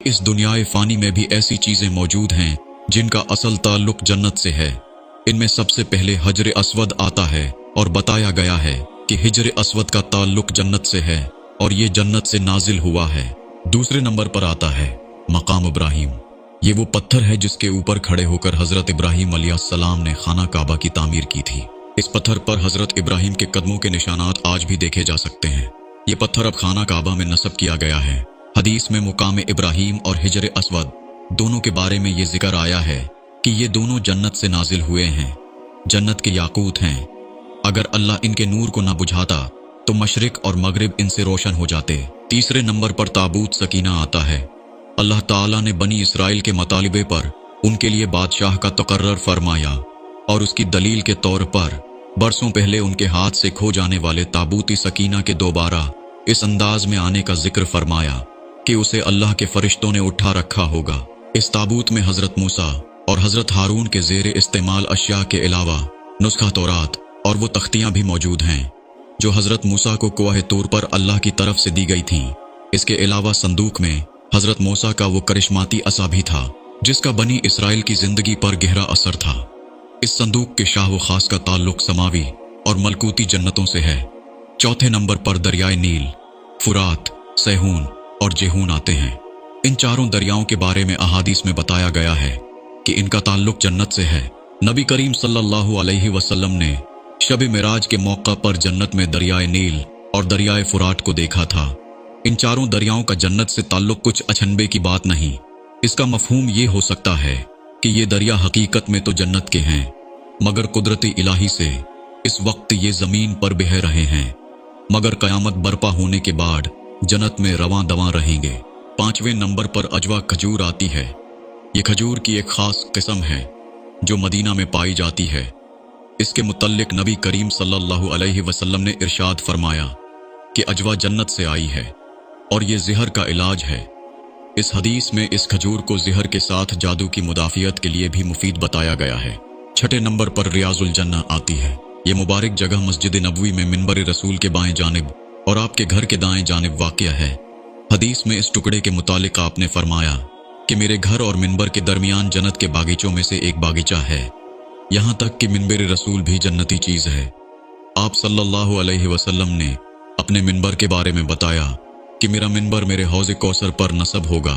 इस दुनियाए फ़ानी में भी ऐसी चीज़ें मौजूद हैं जिनका असल ताल्लुक जन्नत से है। इनमें सबसे पहले हजर अस्वद आता है और बताया गया है कि हिजर अस्वद का ताल्लुक जन्नत से है और ये जन्नत से नाजिल हुआ है। दूसरे नंबर पर आता है मकाम इब्राहिम। ये वो पत्थर है जिसके ऊपर खड़े होकर हजरत इब्राहिम अलैहिस्सलाम ने खाना काबा की तामीर की थी। इस पत्थर पर हजरत इब्राहिम के कदमों के निशानात आज भी देखे जा सकते हैं। ये पत्थर अब खाना काबा में नस्ब किया गया है। हदीस में मुकाम इब्राहिम और हिजर अस्वद दोनों के बारे में ये जिक्र आया है कि ये दोनों जन्नत से नाजिल हुए हैं, जन्नत के याकूत हैं। अगर अल्लाह इनके नूर को न बुझाता तो मशरिक और मगरिब इनसे रोशन हो जाते। तीसरे नंबर पर ताबूत सकीना आता है। अल्लाह ताला ने बनी इसराइल के मतालिबे पर उनके लिए बादशाह का तकर्रर फरमाया और उसकी दलील के तौर पर बरसों पहले उनके हाथ से खो जाने वाले ताबूती सकीना के दोबारा इस अंदाज में आने का जिक्र फरमाया कि उसे अल्लाह के फरिश्तों ने उठा रखा होगा। इस ताबूत में हजरत मूसा और हजरत हारून के ज़ेरे इस्तेमाल अशिया के अलावा नुस्खा तौरात और वो तख्तियां भी मौजूद हैं जो हजरत मूसा को कोह तूर पर अल्लाह की तरफ से दी गई थीं। इसके अलावा संदूक में हजरत मूसा का वो करिश्माती असा भी था जिसका बनी इसराइल की जिंदगी पर गहरा असर था। इस संदूक के शाह व खास का ताल्लुक समावी और मलकूती जन्नतों से है। चौथे नंबर पर दरियाए नील, फुरात, सहून और जेहून आते हैं। इन चारों दरियाओं के बारे में अहादीस में बताया गया है कि इनका ताल्लुक जन्नत से है। नबी करीम सल्लल्लाहु अलैहि वसल्लम ने शब मिराज के मौका पर जन्नत में दरियाए नील और दरियाए फुरात को देखा था। इन चारों दरियाओं का जन्नत से ताल्लुक कुछ अचंभे की बात नहीं। इसका मफहूम ये हो सकता है कि ये दरिया हकीकत में तो जन्नत के हैं मगर कुदरती इलाही से इस वक्त ये जमीन पर बह रहे हैं, मगर कयामत बर्पा होने के बाद जन्नत में रवां दवां रहेंगे। पांचवें नंबर पर अजवा खजूर आती है। ये खजूर की एक खास किस्म है जो मदीना में पाई जाती है। इसके मुतल्लिक नबी करीम सल्लल्लाहु अलैहि वसल्लम ने इरशाद फरमाया कि अजवा जन्नत से आई है और ये ज़हर का इलाज है। इस हदीस में इस खजूर को ज़हर के साथ जादू की मुदाफ़ियत के लिए भी मुफीद बताया गया है। छठे नंबर पर रियाजुल जन्ना आती है। ये मुबारक जगह मस्जिद नबवी में मिंबर रसूल के बाएं जानिब और आपके घर के दाएं जानिब वाक़या है। हदीस में इस टुकड़े के मुतालिक आपने फरमाया कि मेरे घर और मिंबर के दरमियान जन्नत के बागीचों में से एक बागीचा है, यहाँ तक कि मिंबर रसूल भी जन्नती चीज़ है। आप सल्लल्लाहु अलैहि वसल्लम ने अपने मिंबर के बारे में बताया कि मेरा मिंबर मेरे हौज़ कौसर पर नस्ब होगा